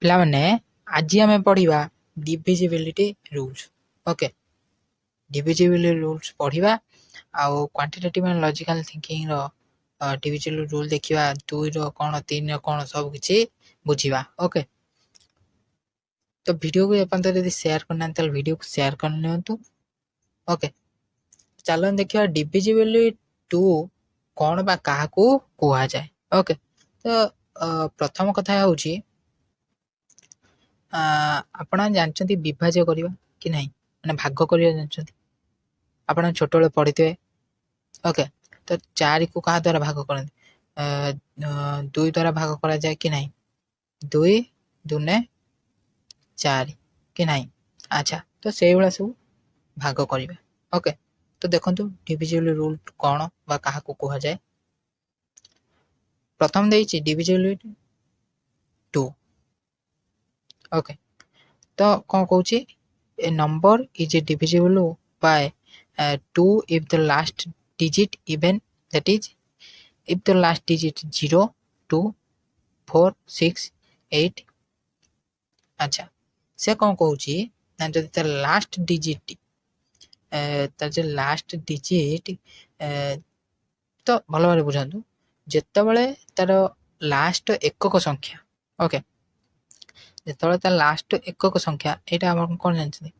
ପିଲାମାନେ ଆଜି ଆମେ ପଢ଼ିବା ଡିଭିଜିବିଲିଟି ରୁଲ୍ସ। ଓକେ, ଡିଭିଜିବିଲିଟି ରୁଲ୍ସ ପଢ଼ିବା ଆଉ କ୍ୱାଣ୍ଟିଟେଟିଭ୍ ଆଣ୍ଡ ଲଜିକାଲ ଥିଙ୍କିଂର ଡିଭିଜିବିଲିଟି ରୁଲ୍ ଦେଖିବା, 2ର କ'ଣ 3ର କ'ଣ ସବୁ କିଛି ବୁଝିବା। ଓକେ, ତ ଭିଡ଼ିଓକୁ ଏପର୍ଯ୍ୟନ୍ତ ଯଦି ସେୟାର କରିନାହାନ୍ତି ତାହେଲେ ଭିଡ଼ିଓକୁ ସେୟାର କରିନିଅନ୍ତୁ। ଓକେ, ଚାଲନ୍ତୁ ଦେଖିବା ଡିଭିଜିବିଲିଟି 2 କ'ଣ ବା କାହାକୁ କୁହାଯାଏ। ଓକେ, ତ ପ୍ରଥମ କଥା ହେଉଛି ଆପଣ ଜାଣିଛନ୍ତି ବିଭାଜ୍ୟ କରିବା କି ନାହିଁ, ମାନେ ଭାଗ କରିବା ଜାଣିଛନ୍ତି, ଆପଣ ଛୋଟବେଳେ ପଢ଼ିଥିବେ। ଓକେ, ତ 4କୁ କାହା ଦ୍ୱାରା ଭାଗ କରନ୍ତି? 2 ଦ୍ୱାରା ଭାଗ କରାଯାଏ କି ନାହିଁ? 2 ଦୁନେ 4 କି ନାହିଁ? ଆଚ୍ଛା, ତ ସେଇଭଳିଆ ସବୁ ଭାଗ କରିବା। ଓକେ, ତ ଦେଖନ୍ତୁ ଡିଭିଜିବିଲିଟି ରୁଲ୍ କ'ଣ ବା କାହାକୁ କୁହାଯାଏ। ପ୍ରଥମ ଦେଇଛି ଡିଭିଜିବିଲିଟି 2। ଓକେ, ତ କ'ଣ କହୁଛି? A number is divisible by 2 if the last digit even, that is if the last digit 0, 2, 4, 6, 8। ଆଚ୍ଛା, ସେ କ'ଣ କହୁଛି ନା ଯଦି ତାର ଲାଷ୍ଟ ଡିଜିଟ୍ ତ ଭଲ ଭାବରେ ବୁଝାନ୍ତୁ, ଯେତେବେଳେ ତାର ଲାଷ୍ଟ ଏକକ ସଂଖ୍ୟା, ଓକେ, ଯେତେବେଳେ ତାର ଲାଷ୍ଟ ଏକକ ସଂଖ୍ୟା, ଏଇଟା ଆପଣ କ'ଣ ଜାଣିଛନ୍ତି?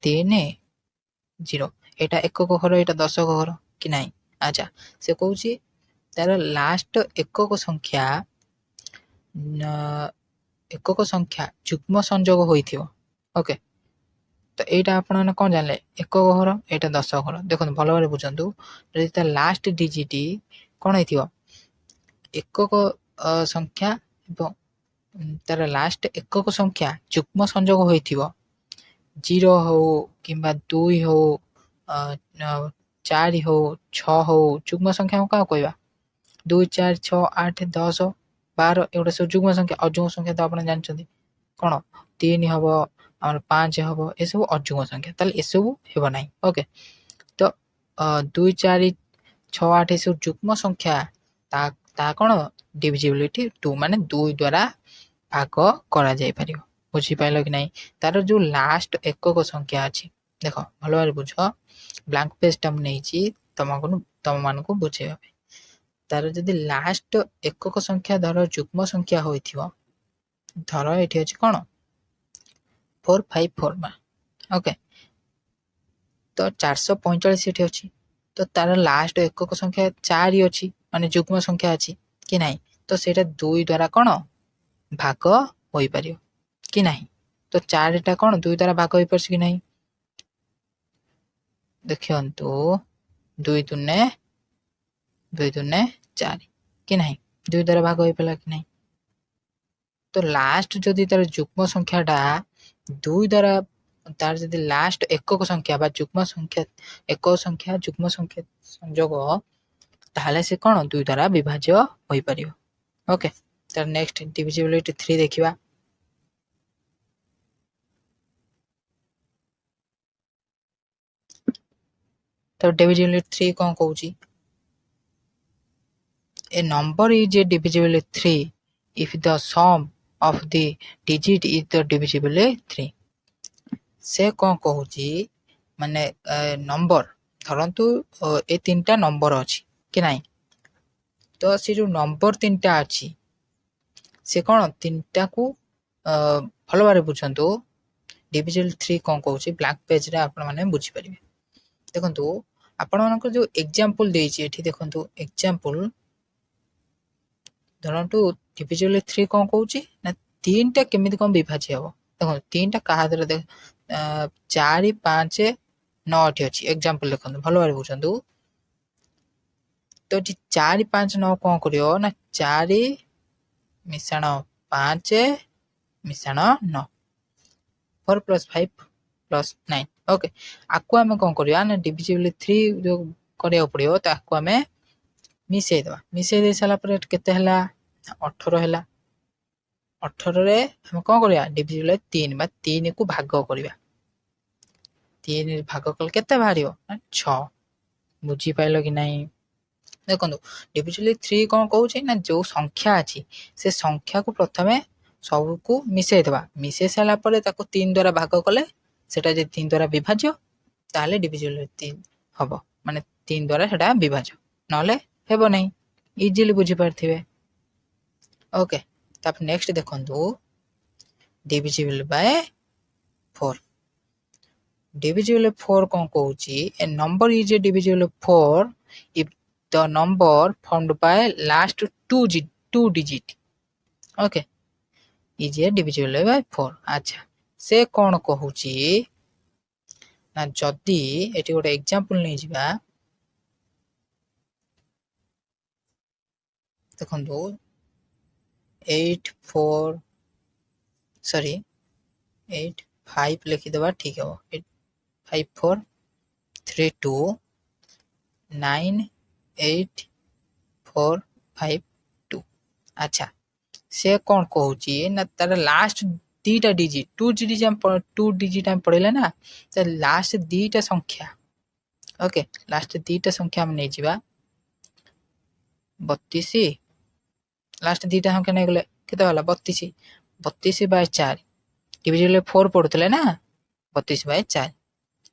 3, 0, ଏଇଟା ଏକକ ଘର, ଏଇଟା ଦଶକ ଘର କି ନାହିଁ? ଆଚ୍ଛା, ସେ କହୁଛି ତାର ଲାଷ୍ଟ ଏକକ ସଂଖ୍ୟା ଯୁଗ୍ମ ସଂଯୋଗ ହୋଇଥିବ। ଓକେ, ତ ଏଇଟା ଆପଣମାନେ କ'ଣ ଜାଣିଲେ? ଏକକ ଘର, ଏଇଟା ଦଶକ ଘର। ଦେଖନ୍ତୁ ଭଲ ଭାବରେ ବୁଝନ୍ତୁ, ଯଦି ତାର ଲାଷ୍ଟ ଡିଜିଟ୍ କ'ଣ ହେଇଥିବ? ଏକକ ସଂଖ୍ୟା ଏବଂ ତାର ଲାଷ୍ଟ ଏକକ ସଂଖ୍ୟା ଯୁଗ୍ମ ସଂଯୋଗ ହୋଇଥିବ, 0 ହଉ କିମ୍ବା 2 ହଉ, 4 ହଉ, 6 ହଉ, ଯୁଗ୍ମ ସଂଖ୍ୟା କାହାକୁ କହିବା? 2, 4, 6, 8, 10, 12 ଏଗୁଡ଼ା ସବୁ ଯୁଗ୍ମ ସଂଖ୍ୟା। ଅଯୁଗ୍ମ ସଂଖ୍ୟା ତ ଆପଣ ଜାଣିଛନ୍ତି କ'ଣ? 3 ହେବ, ଆମର 5 ହେବ, ଏସବୁ ଅଯୁଗ୍ମ ସଂଖ୍ୟା। ତାହେଲେ ଏସବୁ ହେବ ନାହିଁ। ଓକେ, ତ 2, 4, 6, 8 ଏସବୁ ଯୁଗ୍ମ ସଂଖ୍ୟା, ତାହା କ'ଣ? ଡିଭିଜିବିଲିଟି 2, ମାନେ 2 ଦ୍ୱାରା ଭାଗ କରାଯାଇପାରିବ। ବୁଝିପାରିଲ କି ନାହିଁ? ତାର ଯେଉଁ ଲାଷ୍ଟ ଏକକ ସଂଖ୍ୟା ଅଛି, ଦେଖ ଭଲ ଭାବରେ ବୁଝ, ବ୍ଲାଙ୍କ ପେଜ୍ଟା ମୁଁ ନେଇଛି ତମମାନଙ୍କୁ ବୁଝେଇବା ପାଇଁ। ତାର ଯଦି ଲାଷ୍ଟ ଏକକ ସଂଖ୍ୟା ଧର ଯୁଗ୍ମ ସଂଖ୍ୟା ହୋଇଥିବ, ଧର ଏଠି ଅଛି କ'ଣ? 454। ଓକେ, ତ 445 ଏଠି ଅଛି, ତ ତାର ଲାଷ୍ଟ ଏକକ ସଂଖ୍ୟା 4 ଅଛି, ମାନେ ଯୁଗ୍ମ ସଂଖ୍ୟା ଅଛି କି ନାହିଁ? ତ ସେଇଟା 2 ଦ୍ୱାରା କ'ଣ ଭାଗ ହୋଇପାରିବ କି ନାହିଁ? ତ 4ଟା କ'ଣ 2 ଦ୍ୱାରା ଭାଗ ହୋଇପାରୁଛି କି ନାହିଁ? ଦେଖନ୍ତୁ 2 ଦୁନେ 4 କି ନାହିଁ? 2 ଦ୍ୱାରା ଭାଗ ହୋଇପାରିଲା କି ନାହିଁ? ତ ଲାଷ୍ଟ ଯଦି ତାର ଯୁଗ୍ମ ସଂଖ୍ୟାଟା 2 ଦ୍ୱାରା, ତାର ଯଦି ଲାଷ୍ଟ ଏକକ ସଂଖ୍ୟା ବା ଯୁଗ୍ମ ସଂଖ୍ୟା, ଏକକ ସଂଖ୍ୟା ଯୁଗ୍ମ ସଂଖ୍ୟା ସଂଯୋଗ, ତାହେଲେ ସେ କ'ଣ 2 ଦ୍ୱାରା ବିଭାଜ୍ୟ ହୋଇପାରିବ। ଓକେ, ତାର ନେକ୍ସଟ ଡିଭିଜିବିଲିଟି 3 ଦେଖିବା। ତ ଡିଭିଜିବିଲିଟି 3 କ'ଣ କହୁଛି? A number is divisible 3 if the sum of the digit is the divisible 3। ସେ କ'ଣ କହୁଛି? ମାନେ ନମ୍ବର, ଧରନ୍ତୁ ଏ 3ଟା ନମ୍ବର ଅଛି କି ନାହିଁ? ତ ସେ ଯେଉଁ ନମ୍ବର 3ଟା ଅଛି, ସେ କ'ଣ 3ଟାକୁ ଭଲ ଭାବରେ ବୁଝନ୍ତୁ। ଡିଭିଜିବିଲିଟି 3 କ'ଣ କହୁଛି? ବ୍ଲାଙ୍କ ପେଜ୍ରେ ଆପଣମାନେ ବୁଝିପାରିବେ। ଦେଖନ୍ତୁ ଆପଣମାନଙ୍କର ଯେଉଁ ଏକ୍ଜାମ୍ପଲ୍ ଦେଇଛି ଏଠି, ଦେଖନ୍ତୁ ଏକ୍ଜାମ୍ପଲ୍, ଧରନ୍ତୁ ଡିଭିଜିବିଲିଟି 3 କ'ଣ କହୁଛି ନା 3ଟା କେମିତି କ'ଣ ବିଭାଜ୍ୟ ହେବ। ଦେଖନ୍ତୁ 3ଟା କାହା ଦ୍ୱାରା, 4, 5, 9 ଏଠି ଅଛି। ଏକ୍ଜାମ୍ପଲ୍ ଦେଖନ୍ତୁ, ଭଲ ଭାବରେ ବୁଝନ୍ତୁ। ତ ଏଠି 4, 5, 9 କ'ଣ କରିବ ନା 4 ମିଶାଣ 5 ମିଶାଣ 9, 4 + 5 + 9। ଓକେ, ଆକୁ ଆମେ କ'ଣ କରିବା ନା ଡିଭିଜିବିଲିଟି 3 ଯେଉଁ କରିବାକୁ ପଡ଼ିବ, ତାକୁ ଆମେ ମିଶାଇଦେବା। ମିଶାଇ ଦେଇ ସାରିଲା ପରେ କେତେ ହେଲା? 18 ହେଲା। 18ରେ ଆମେ କ'ଣ କରିବା? ଡିଭିଜିବିଲିଟି 3 ବା 3କୁ ଭାଗ କରିବା। 3 ଭାଗ କଲେ କେତେ ବାହାରିବ? 6। ବୁଝିପାରିଲ କି ନାହିଁ? ଦେଖନ୍ତୁ ଡିଭିଜିବଲ୍ 3 କ'ଣ କହୁଛି ନା ଯେଉଁ ସଂଖ୍ୟା ଅଛି ସେ ସଂଖ୍ୟାକୁ ପ୍ରଥମେ ସବୁକୁ ମିଶାଇ ଦେବା, ମିଶାଇ ସାରିଲା ପରେ ତାକୁ 3 ଦ୍ୱାରା ଭାଗ କଲେ ସେଟା ଯଦି 3 ଦ୍ୱାରା ବିଭାଜ୍ୟ ତାହେଲେ ଡିଭିଜିବଲ୍ 3 ହବ, ମାନେ 3 ଦ୍ୱାରା ସେଟା ବିଭାଜ୍ୟ, ନହେଲେ ହେବ ନାହିଁ। ଇଜିଲି ବୁଝିପାରିଥିବେ। ଓକେ, ତାପରେ ନେକ୍ସଟ ଦେଖନ୍ତୁ ଡିଭିଜିବଲ୍ ବାय 4। divisible 4 କ'ଣ କହୁଛି, a number is divisible 4 if the number formed by last two digit okay is divisible by 4। ଆଚ୍ଛା, ସେ କ'ଣ କହୁଛି ନା ଯଦି ଏଠି ଗୋଟେ ଏକ୍ସାମ୍ପଲ ନେଇଯିବା, ଦେଖନ୍ତୁ 8 5 ଲେଖିଦେବା, ଠିକ ହବ। 5 4 3 2 9 8 4 5 2। ଆଚ୍ଛା, ସେ କ'ଣ କହୁଛି ନା ତାର ଲାଷ୍ଟ ଦିଟା ଡିଜିଟ୍ ଟୁ ଡିଜିଟ୍ ଆମେ ପଢ଼ିଲେ ନା, ତ ଲାଷ୍ଟ ଦିଟା ସଂଖ୍ୟା, ଓକେ, ଲାଷ୍ଟ ଦିଟା ସଂଖ୍ୟା ଆମେ ନେଇଯିବା 32, ଲାଷ୍ଟ ଦିଟା ସଂଖ୍ୟା ନେଇଗଲେ କେତେ ହେଲା 32, 32 ବାଇ 4 ଡିଭିଜିବଲ୍ 4 ପଢୁଥିଲେ ନା, 32 ବାଇ 4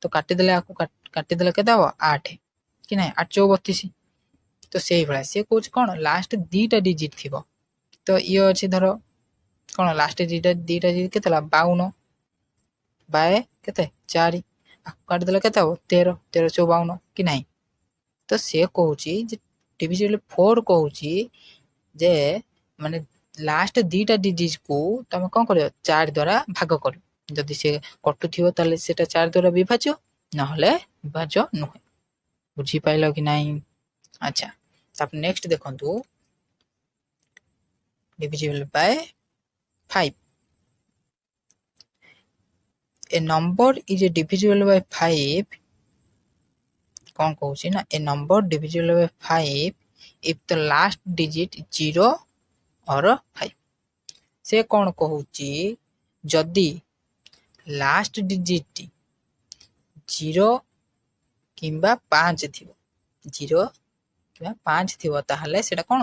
ତ କାଟିଦେଲେ, ଆକୁ କାଟିଦେଲେ କେତେ ହବ 8 କି ନାହିଁ, 8 4 32। ତ ସେଇଭଳିଆ ସିଏ କହୁଛି କ'ଣ ଲାଷ୍ଟ ଦିଟା ଡିଜିଟ୍ ଥିବ, ତ ଇଏ ଅଛି ଧର କ'ଣ ଲାଷ୍ଟ ଦିଟା ଡିଜିଟ୍ କେତେ ହେଲା 52 ବାଏ କେତେ 4, ଆକୁ କାଟିଦେଲେ କେତେ ହବ 13 13 4 52 କି ନାହିଁ। ତ ସିଏ କହୁଛି ଯେ ଡିଭିଜିବଲ୍ 4 କହୁଛି ଯେ ମାନେ ଲାଷ୍ଟ ଦିଟା ଡିଜିଟ୍କୁ ତମେ କ'ଣ କରିବ 4 ଦ୍ୱାରା ଭାଗ କରିବ, ଯଦି ସେ କଟୁଥିବ ତାହେଲେ ସେଟା 4 ଦ୍ୱାରା ବିଭାଜ୍ୟ, ନହେଲେ ବିଭାଜ୍ୟ ନୁହେଁ। ବୁଝିପାରିଲ କି ନାହିଁ? ଆଚ୍ଛା, ତାପରେ ନେକ୍ସଟ ଦେଖନ୍ତୁ divisible by 5। a number is divisible by 5 କ'ଣ କହୁଛି ନା a number divisible by 5 if the last digit 0 or 5। ସେ କ'ଣ କହୁଛି ଯଦି ଲାଷ୍ଟ ଡିଜିଟ୍ 0 କିମ୍ବା 5 ଥିବ, 0 କିମ୍ବା 5 ଥିବ ତାହେଲେ ସେଟା କ'ଣ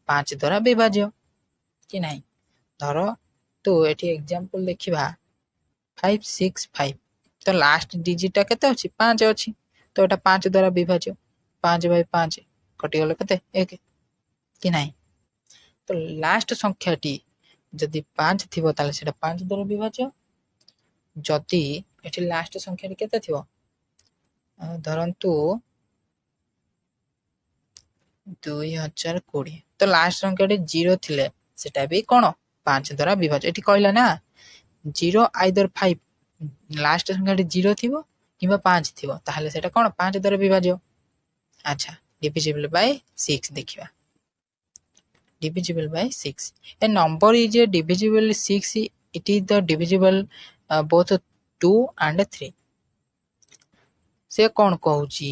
5 ଦ୍ୱାରା ବିଭାଜ୍ୟ କି ନାହିଁ। ଧର ତୁ ଏଠି ଏକ୍ସାମ୍ପଲ ଦେଖିବା 5 6 5, ତ ଲାଷ୍ଟ ଡିଜିଟ୍ଟା କେତେ ଅଛି 5 ଅଛି, ତ ଏଟା 5 ଦ୍ୱାରା ବିଭାଜ୍ୟ, 5 ବାଇ 5 କଟିଗଲେ କେତେ 1 କି ନାହିଁ। ତ ଲାଷ୍ଟ ସଂଖ୍ୟାଟି ଯଦି 5 ଥିବ ତାହେଲେ ସେଟା 5 ଦ୍ୱାରା ବିଭାଜ୍ୟ, ଯଦି ଏଠି ଲାଷ୍ଟ ସଂଖ୍ୟାଟି କେତେ ଥିବ ଧରନ୍ତୁ 2020, ତ ଲାଷ୍ଟ ସଂଖ୍ୟାଟି 0 ଥିଲେ ସେଟା ବି କ'ଣ 5 ଦ୍ୱାରା ବିଭାଜ୍ୟ। ଏଠି କହିଲା ନା 0 ଆଇଦର 5, ଲାଷ୍ଟ ସଂଖ୍ୟାଟି 0 ଥିବ କିମ୍ବା 5 ଥିବ ତାହେଲେ ସେଟା କ'ଣ 5 ଦ୍ୱାରା ବିଭାଜ୍ୟ। ଆଚ୍ଛା, divisible by 6 ଦେଖିବା, divisible by 6 a number is divisible 6 it is the divisible both 2 and 3। ସେ କ'ଣ କହୁଛି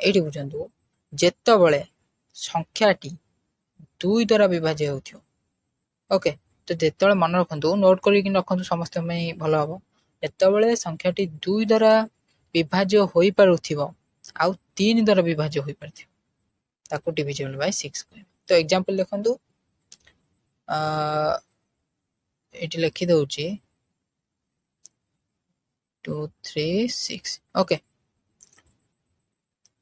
ଏଇଠି ବୁଝନ୍ତୁ, ଯେତେବେଳେ ସଂଖ୍ୟାଟି 2 ଦ୍ୱାରା ବିଭାଜ୍ୟ ହେଉଥିବ, ଓକେ, ତ ଯେତେବେଳେ ମନେ ରଖନ୍ତୁ, ନୋଟ୍ କରିକି ରଖନ୍ତୁ ସମସ୍ତଙ୍କ ପାଇଁ ଭଲ ହବ, ଯେତେବେଳେ ସଂଖ୍ୟାଟି 2 ଦ୍ୱାରା ବିଭାଜ୍ୟ ହୋଇପାରୁଥିବ ଆଉ 3 ଦ୍ୱାରା ବିଭାଜ୍ୟ ହୋଇପାରୁଥିବ ତାକୁ divisible by 6 କହିବେ। ତ ଏକ୍ସାମ୍ପଲ ଦେଖନ୍ତୁ, ଏଠି ଲେଖିଦେଉଛି 2 3 6, ଓକେ,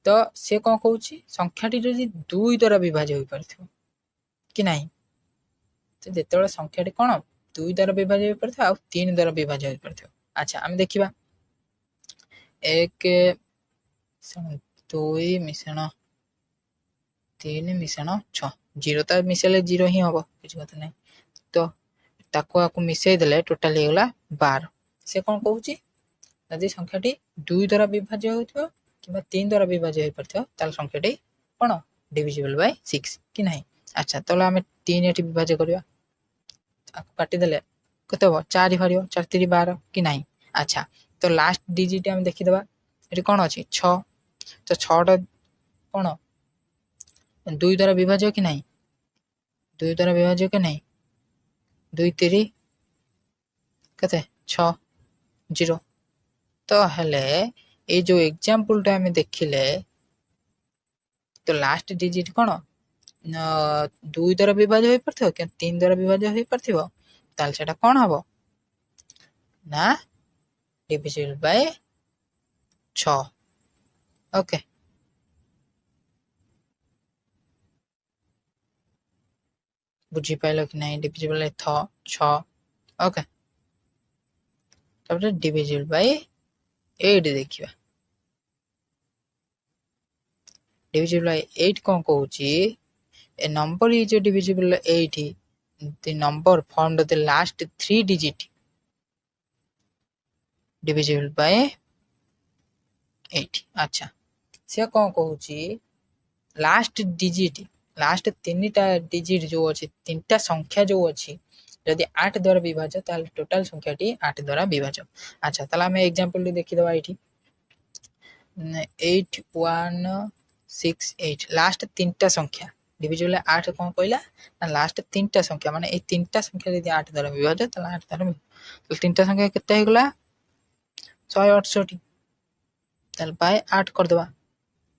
ତ ସେ କ'ଣ କହୁଛି ସଂଖ୍ୟାଟି ଯଦି 2 ଦ୍ୱାରା ବିଭାଜ୍ୟ ହୋଇପାରୁଥିବ କି ନାହିଁ, ତ ଯେତେବେଳେ ସଂଖ୍ୟାଟି କ'ଣ 2 ଦ୍ୱାରା ବିଭାଜ୍ୟ ହୋଇପାରୁଥିବ ଆଉ 3 ଦ୍ୱାରା ବିଭାଜ୍ୟ ହୋଇପାରୁଥିବ। ଆଚ୍ଛା, ଆମେ ଦେଖିବା 1 2 ମିଶାଣ 3 ମିଶାଣ 6, 0 ତ ମିଶାଇଲେ 0 ହିଁ ହବ, କିଛି କଥା ନାହିଁ, ତ ତାକୁ ଆକୁ ମିଶାଇ ଦେଲେ ଟୋଟାଲ ହେଇଗଲା 12। ସେ କ'ଣ କହୁଛି ଯଦି ସଂଖ୍ୟାଟି 2 ଦ୍ୱାରା ବିଭାଜ୍ୟ ହେଉଥିବ କିମ୍ବା 3 ଦ୍ୱାରା ବିଭାଜ୍ୟ ହୋଇପାରୁଥିବ ତାହେଲେ ସଂଖ୍ୟାଟି କ'ଣ divisible by 6 କି ନାହିଁ। ଆଚ୍ଛା, ତାହେଲେ ଆମେ 3 ଏଠି ବିଭାଜ୍ୟ କରିବା, ଆକୁ କାଟିଦେଲେ କେତେ ହବ 4 ବାହାରିବ, 4 3 12 କି ନାହିଁ। ଆଚ୍ଛା, ତ ଲାଷ୍ଟ ଡିଜିଟ୍ ଆମେ ଦେଖିଦେବା, ଏଠି କ'ଣ ଅଛି 6, ତ 6ଟା କ'ଣ 2 ଦ୍ୱାରା ବିଭାଜ୍ୟ କି ନାହିଁ, 2 ଦ୍ୱାରା ବିଭାଜ୍ୟ କି ନାହିଁ, 2 3 କେତେ 6 0। ତ ହେଲେ ଏଇ ଯୋଉ ଏକ୍ସାମ୍ପଲଟା ଆମେ ଦେଖିଲେ तो लास्ट डिजिट कौन 2 द्वारा विभाज्य हो पार्थिव कि 3 द्वारा विभाज्य हो पार्थिव ताल सेटा कौन हबो ना डिविजिबल बाय 6 ओके बुझी पाइल कि नहीं डिविजिबल बाय 6 ओके तापर डिविजिबल बाय 8 देखिबा डिविजिबल बाय 8 कौन कहूची a number is divisible by 8 the number formed the last 3 digit divisible by 8 अच्छा से कौन कहूची लास्ट 3टा डिजिट जो अछि 3टा संख्या जो अछि यदि 8 द्वारा विभाज्य ताल टोटल संख्याटी 8 द्वारा विभाज्य अच्छा ताला हम एग्जांपल देखि दबा एठी 8168 लास्ट 3टा संख्या डिविजिबल 8 कौन कहला ना लास्ट 3टा संख्या माने ए 3टा संख्या यदि 8 द्वारा विभाज्य त 8 द्वारा तो 3टा संख्या केते हे गला 168 तल बाय 8 कर दबा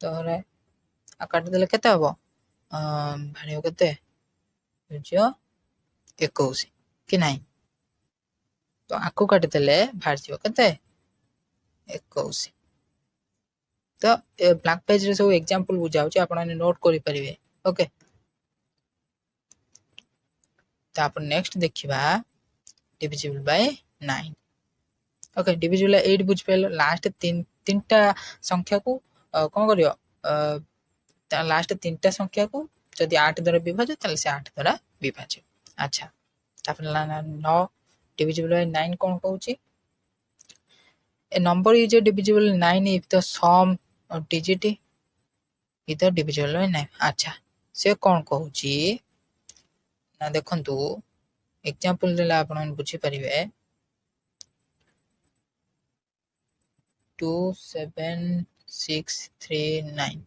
तो रे आ काट देले केते हबो भाड़ियो केते जो 21 कि नहीं तो आकु काट देले भाड़ जियो केते 21 तो ब्लैक पेज रे सब एग्जांपल बुझाउ छी आपण नोट करि परिबे ओके तापर नेक्स्ट देखिबा डिविजिबल बाय 9 ओके डिविजिबल 8 बुझ पेल लास्ट 3टा संख्या को कोन करियो लास्ट 3टा संख्या को जदि 8 द्वारा विभाज्य ताले से 8 द्वारा विभाज्य अच्छा तापर 9 डिविजिबल बाय 9 कोन कहूची a number is divisible 9 if the sum of digit is divisible by 9 अच्छा से कोन कहूची ना देखंतु एग्जांपल देला आपण बुझी परिबे 27639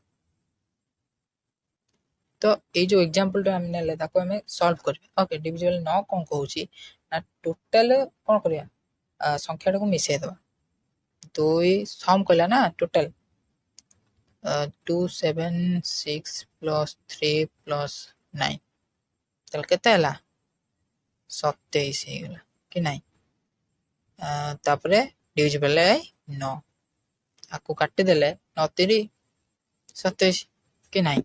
तो ये जो एग्जांपल टा हमने ले ताको हमें सॉल्व करबे ओके डिविजिबल 9 कोन कहूची ना टोटल कोन करिया संख्या को मिसे दबा तो ये सम कहला ना टोटल 276 प्लस 3 प्लस 9 तल केते हला 27 हे गला कि नहीं तापरे डिविजिबल 9 आकु काटी देले 9 3 27 कि नहीं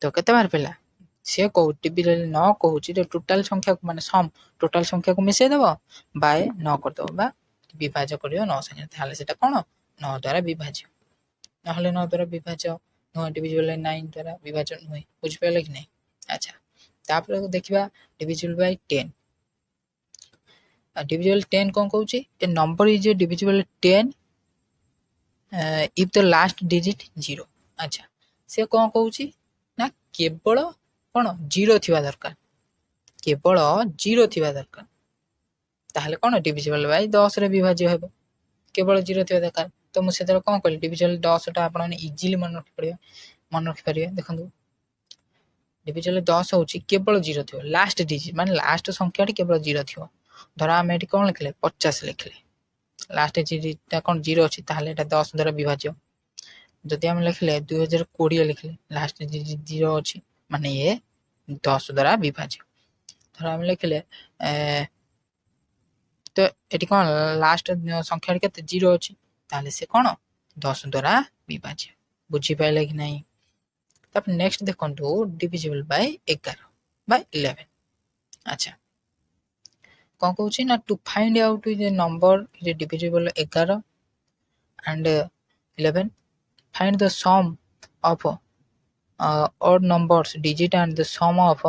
तो केते बार पेला से को डिविजिबल 9 कहूची तो टोटल संख्या को माने सम टोटल संख्या को मिसे देबो बाय 9 कर दो बा विभाज्य करियो 9 संख्या ताले सेटा कोन 9 द्वारा विभाज्य নহলে 9 द्वारा विभाज्य नो डिविजिबल 9 द्वारा विभाजन होय बुझ पेले कि नहीं अच्छा तापर देखिबा डिविजिबल बाय 10 डिविजिबल 10 कोन कहूची a number is divisible 10 if the last digit 0 अच्छा से कोन कहूची ना केवल कोन 0 थिबा दरकार केवल 0 थिबा दरकार ताहले कोन डिविजिबल बाय 10 रे विभाज्य हेबो केवल 0 थिबा दरकार तो मु सेतर कोन कहली डिविजिबल 10 टा आपण इजीली मन रखि परिबे देखंतु डिविजिबल 10 होची केवल 0 थिबो लास्ट डिजिट माने लास्ट संख्या टी केवल 0 थिबो धरा हम एटी कोन लिखले 50 लिखले लास्ट डिजिट ता कोन 0 अछि ताहले एटा 10 द्वारा विभाज्य जदि हम लिखले 2020 लिखले लास्ट डिजिट 0 अछि माने ये 10 द्वारा विभाज्य धरा हम लिखले तो एटी कोन लास्ट संख्या केते 0 अछि ताले से कोन 10 द्वारा विभाज्य बुझी पाइले कि नहीं तब नेक्स्ट देखंतु डिविजिबल बाय 11 बाय 11 अच्छा कोन कहूची ना to find out the number is divisible 11 and 11 find the sum of odd numbers digit and the sum of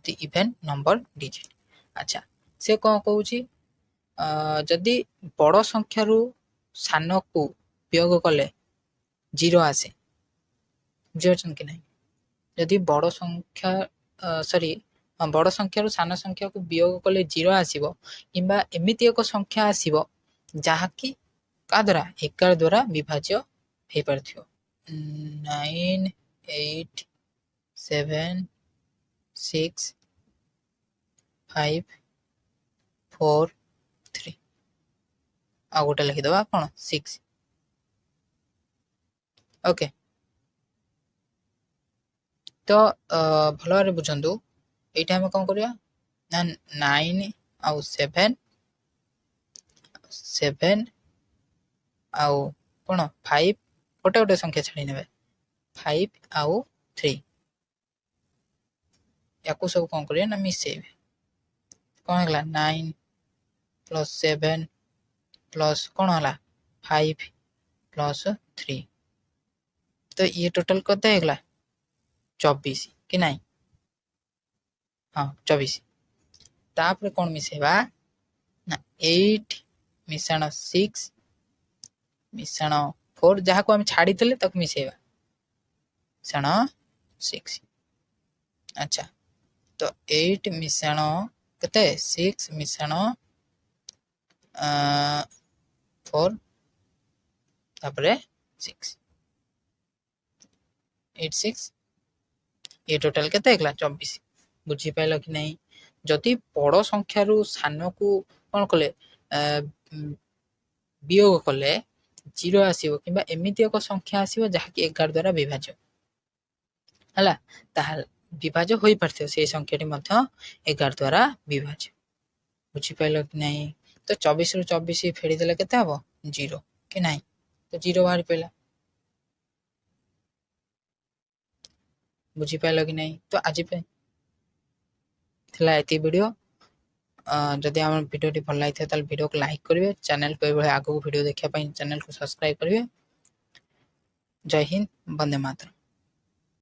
the even number digit अच्छा से कोन कहूची जदि बड़ संख्या रु सान को वियोग कले 0 आसे बुझन कि नहीं यदि बड़ संख्या सॉरी बड़ संख्या रु सान संख्या को वियोग कले 0 आसीबो किबा एमिति एक संख्या आसीबो जहा कि का द्वारा 11 द्वारा विभाज्य हे परथियो 9 8 7 6 5 4 3 आ गोटे लिखि दबा कोन 6 ओके तो भल भाव बुझंतु एटा हम कौन करिया ना 9 आउ 7 आउ कौन 5 गोटे गोटे संख्या छाड़ी नेबे 5 आउ 3 याकू सब कौन करिया ना मिसेबे कौन हला 9 प्लस 7 प्लस कौन हला 5 प्लस 3 तो ये टोटल कते हला 24 कि नहीं हाँ 24 तापर कौन मिसेबा ना 8 मिसाण 6 मिसाण 4 जहाँ को हम छाड़ी थे तक मिसेबा मिसाण 6 अच्छा तो 8 मिसाण केते 6 मिसाण 4 तापरे 6 8 6 ये टोटल केते एकला 24 बुझी पाइल कि नहीं जदि बड़ संख्या रु सान को कौन कले वियोग कले 0 आसीबो किबा एमिति एक संख्या आसीबो जहा कि 11 द्वारा विभाज्य हला ताहाल विभाज्य होई परथियो से संख्याटी मध्ये 11 द्वारा विभाज्य बुझी पाइल कि नहीं तो 24 रु 24 फेडी देले केते हबो 0 कि नहीं तो 0 बाहर पइला बुझी पाइल कि नहीं तो आज पे थिला एती वीडियो जदि आम भिडियोटी भल लगी था वीडियो को लाइक करेंगे चैनल को आगे वीडियो देखा चैनल को सब्सक्राइब करेंगे जय हिंद वंदे मातरम।